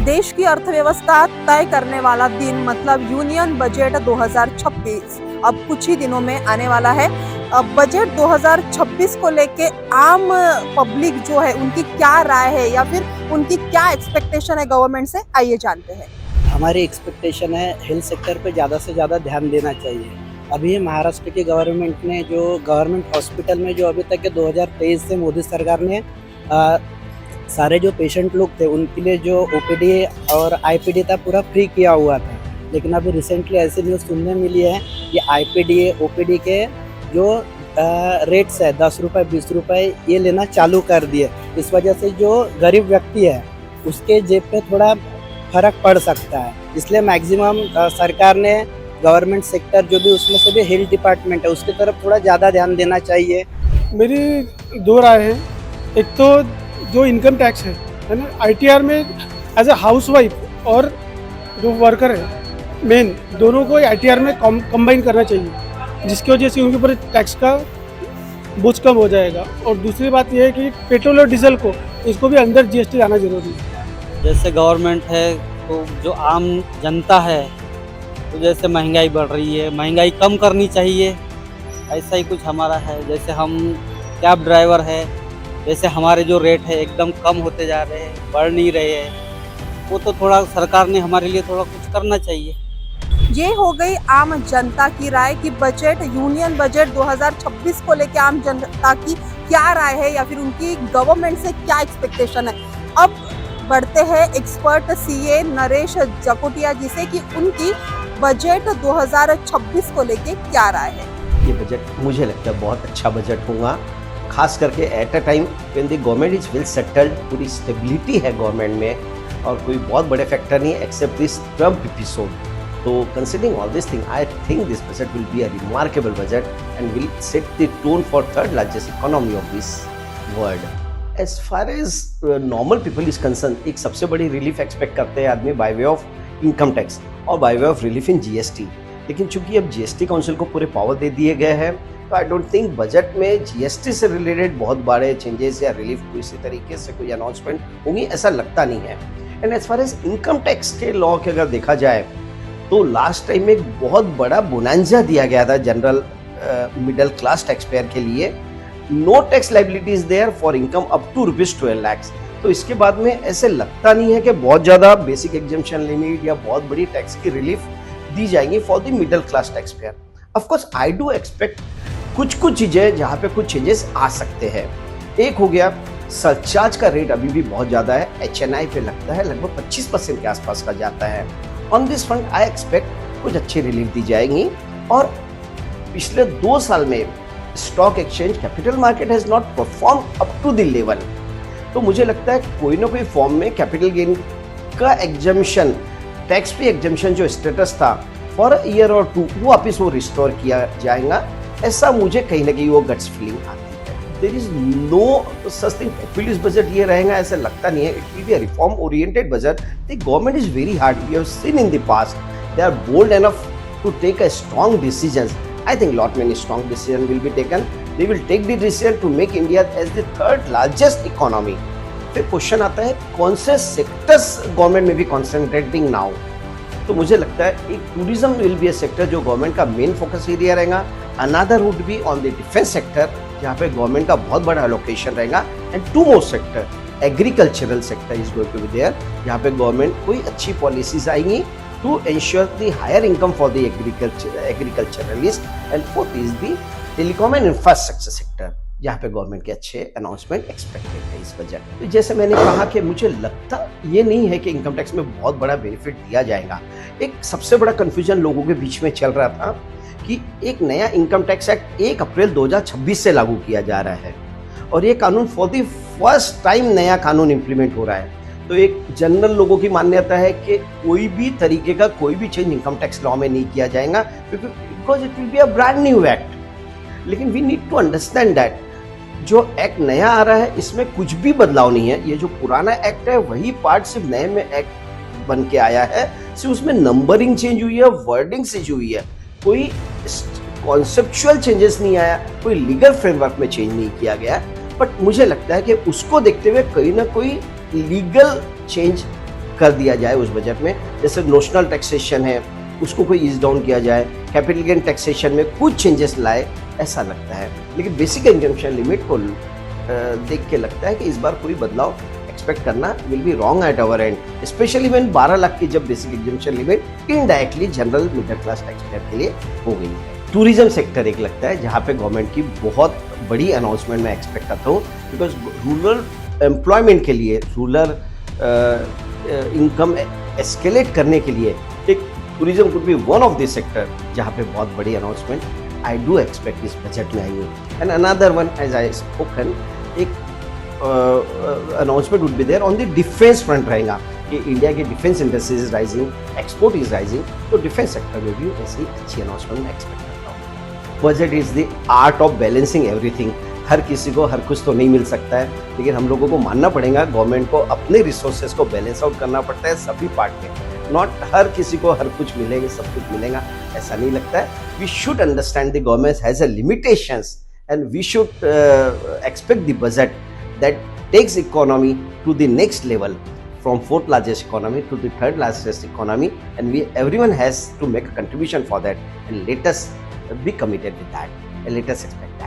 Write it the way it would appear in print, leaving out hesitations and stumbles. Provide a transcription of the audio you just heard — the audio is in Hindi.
देश की अर्थव्यवस्था तय करने वाला दिन मतलब यूनियन बजट 2026 अब कुछ ही दिनों में आने वाला है। अब बजट 2026 को लेके आम पब्लिक जो है उनकी क्या राय है या फिर उनकी क्या एक्सपेक्टेशन है गवर्नमेंट से, आइए जानते हैं। हमारी एक्सपेक्टेशन है हेल्थ सेक्टर पे ज़्यादा से ज़्यादा ध्यान देना चाहिए। अभी महाराष्ट्र की गवर्नमेंट ने जो गवर्नमेंट हॉस्पिटल में जो अभी तक के 2023 से मोदी सरकार ने सारे जो पेशेंट लोग थे उनके लिए जो ओपीडी और आईपीडी था पूरा फ्री किया हुआ था। लेकिन अभी रिसेंटली ऐसी न्यूज़ सुनने मिली है कि आईपीडी ओपीडी के जो रेट्स है 10 रुपये 20 रुपये ये लेना चालू कर दिए। इस वजह से जो गरीब व्यक्ति है उसके जेब पे थोड़ा फर्क पड़ सकता है। इसलिए मैक्सिमम सरकार ने गवर्नमेंट सेक्टर जो भी उसमें से भी हेल्थ डिपार्टमेंट है उसकी तरफ थोड़ा ज़्यादा ध्यान देना चाहिए। मेरी दो राय है। एक तो जो इनकम टैक्स है ना, आईटीआर में एज ए हाउसवाइफ और जो वर्कर है मेन दोनों को आईटीआर में कंबाइन करना चाहिए, जिसकी वजह से उनके ऊपर टैक्स का बोझ कम हो जाएगा। और दूसरी बात यह है कि पेट्रोल और डीजल को इसको भी अंदर जीएसटी आना जरूरी है। जैसे गवर्नमेंट है तो जो आम जनता है तो जैसे महंगाई बढ़ रही है, महंगाई कम करनी चाहिए, ऐसा ही कुछ हमारा है। जैसे हम कैब ड्राइवर है, जैसे हमारे जो रेट है एकदम कम होते जा रहे हैं, बढ़ नहीं रहे हैं, वो तो थोड़ा सरकार ने हमारे लिए थोड़ा कुछ करना चाहिए। ये हो गई आम जनता की राय कि बजट यूनियन बजट 2026 को लेके आम जनता की क्या राय है या फिर उनकी गवर्नमेंट से क्या एक्सपेक्टेशन है। अब बढ़ते हैं एक्सपर्ट सीए नरेश जकोटिया जी से कि उनकी बजट 2026 को लेके क्या राय है। ये बजट मुझे लगता है बहुत अच्छा बजट होगा, खास करके at a time when the government is well settled. पूरी स्टेबिलिटी है गवर्नमेंट में और कोई बहुत बड़े फैक्टर नहीं है एक्सेप्ट दिस ट्रम्प एपिसोड। तो considering all this thing I think this budget will be a remarkable budget and will set the tone for third largest economy of this world. As far as normal people is concern, एक सबसे बड़ी रिलीफ एक्सपेक्ट करते हैं आदमी bye way of income tax और by way of relief in GST. लेकिन चूंकि अब जीएसटी काउंसिल को पूरे पावर दे दिए गए हैं तो आई डोंट थिंक बजट में जीएसटी से रिलेटेड बहुत बड़े चेंजेस या रिलीफ किसी तरीके से कोई अनाउंसमेंट होंगी, ऐसा लगता नहीं है। And as far as income tax के लॉ के अगर देखा जाए तो लास्ट टाइम एक बहुत बड़ा बोनांजा दिया गया था general middle class tax payer के लिए। No tax liability is there for income up to ₹12 lakh. तो इसके बाद में ऐसे लगता नहीं है कि बहुत ज़्यादा बेसिक एग्जेम्पशन लिमिट या बहुत बड़ी टैक्स की रिलीफ दी जाएंगी for the middle class tax pair. Of course I do expect कुछ चीज़ें जहाँ पे कुछ चेंजेस आ सकते हैं। एक हो गया सरचार्ज का रेट अभी भी बहुत ज़्यादा है, एचएनआई पे लगता है लगभग 25% के आसपास का जाता है। On this front I expect कुछ अच्छी रिलीफ दी जाएंगी। और पिछले 2 साल में stock exchange capital market has not perform up to the level. तो मुझे लगता है कोई ना कोई फॉर्म में कैपिटल गेन का एग्जम्पशन, टैक्स फ्री एग्जम्पशन जो स्टेटस था फॉर अ ईयर और 2 वो वापिस वो रिस्टोर किया जाएगा, ऐसा मुझे कहीं ना कहीं वो गट्स फीलिंग आती है। There is no such thing populist budget ये रहेगा ऐसा लगता नहीं है। It will be a reform oriented budget. The government is very hard, we have seen in the past they are bold enough to take a strong decisions. I think lot many strong decision will be taken. They will take the decision to make India as the third largest economy. फिर क्वेश्चन आता है कौन से सेक्टर्स गवर्नमेंट में भी कॉन्सेंट्रेटिंग नाउ। तो मुझे लगता है एक tourism will be a sector जो गवर्नमेंट का मेन फोकस एरिया रहेगा। Another would be on the defence sector जहाँ पे गवर्नमेंट का बहुत बड़ा एलोकेशन रहेगा। And 2 more sector, agricultural sector is going to be there जहाँ पे गवर्नमेंट कोई अच्छी पॉलिसीज आएंगी to ensure the higher income for the agriculturalist. And 4th is the telecom and infrastructure sector जहाँ पे गवर्नमेंट के अच्छे अनाउंसमेंट एक्सपेक्टेड है इस बजट। तो जैसे मैंने कहा कि मुझे लगता ये नहीं है कि इनकम टैक्स में बहुत बड़ा बेनिफिट दिया जाएगा। एक सबसे बड़ा कंफ्यूजन लोगों के बीच में चल रहा था कि एक नया इनकम टैक्स एक्ट 1 अप्रैल 2026 से लागू किया जा रहा है और ये कानून फॉर द फर्स्ट टाइम नया कानून इम्प्लीमेंट हो रहा है। तो एक जनरल लोगों की मान्यता है कि कोई भी तरीके का कोई भी चेंज इनकम टैक्स लॉ में नहीं किया जाएगा because it will be a brand new act. लेकिन we need to understand that जो एक्ट नया आ रहा है इसमें कुछ भी बदलाव नहीं है। ये जो पुराना एक्ट है वही पार्ट सिर्फ नए में एक्ट बन के आया है, सिर्फ उसमें नंबरिंग चेंज हुई है, वर्डिंग चेंज हुई है, कोई कॉन्सेप्चुअल चेंजेस नहीं आया, कोई लीगल फ्रेमवर्क में चेंज नहीं किया गया। बट मुझे लगता है कि उसको देखते हुए कहीं ना कोई लीगल चेंज कर दिया जाए उस बजट में। जैसे नोशनल टैक्सेशन है उसको कोई ईज डाउन किया जाए, कैपिटल गेन टैक्सेशन में कुछ चेंजेस लाए, ऐसा लगता है। लेकिन बेसिक इनकम लिमिट को देख के लगता है कि इस बार कोई बदलाव एक्सपेक्ट करना will be wrong at our end, specially when 12 lakh की जब basic exemption limit indirectly general middle class taxpayer के लिए हो गई है। टूरिज्म सेक्टर एक लगता है जहाँ पे गवर्नमेंट की बहुत बड़ी अनाउंसमेंट मैं एक्सपेक्ट करता हूँ, बिकॉज रूरल एम्प्लॉयमेंट के लिए, रूरल इनकम एस्केलेट करने के लिए एक tourism could be one of the sector जहाँ पे बहुत बड़ी अनाउंसमेंट आई डू एक्सपेक्ट इस बजट में आई है। And another one as I spoken, एक announcement would be there on the defence front रहेगा कि इंडिया की defence industry is rising, export is rising, तो डिफेंस सेक्टर में भी ऐसी अच्छी अनाउंसमेंट मैं एक्सपेक्ट करता हूँ। Budget is the art of balancing everything. हर किसी को हर कुछ तो नहीं मिल सकता है, लेकिन हम लोगों को मानना पड़ेगा गवर्नमेंट को अपने रिसोर्सेज को बैलेंस आउट करना पड़ता है सभी पार्ट में। नॉट हर किसी को हर कुछ मिलेगा, सब कुछ मिलेगा, ऐसा नहीं लगता है। We should understand the government has a limitations and we should expect the budget that takes economy to the next level, from fourth largest economy to the third largest economy, and everyone has to make a contribution for that, and let us be committed with that and let us expect that.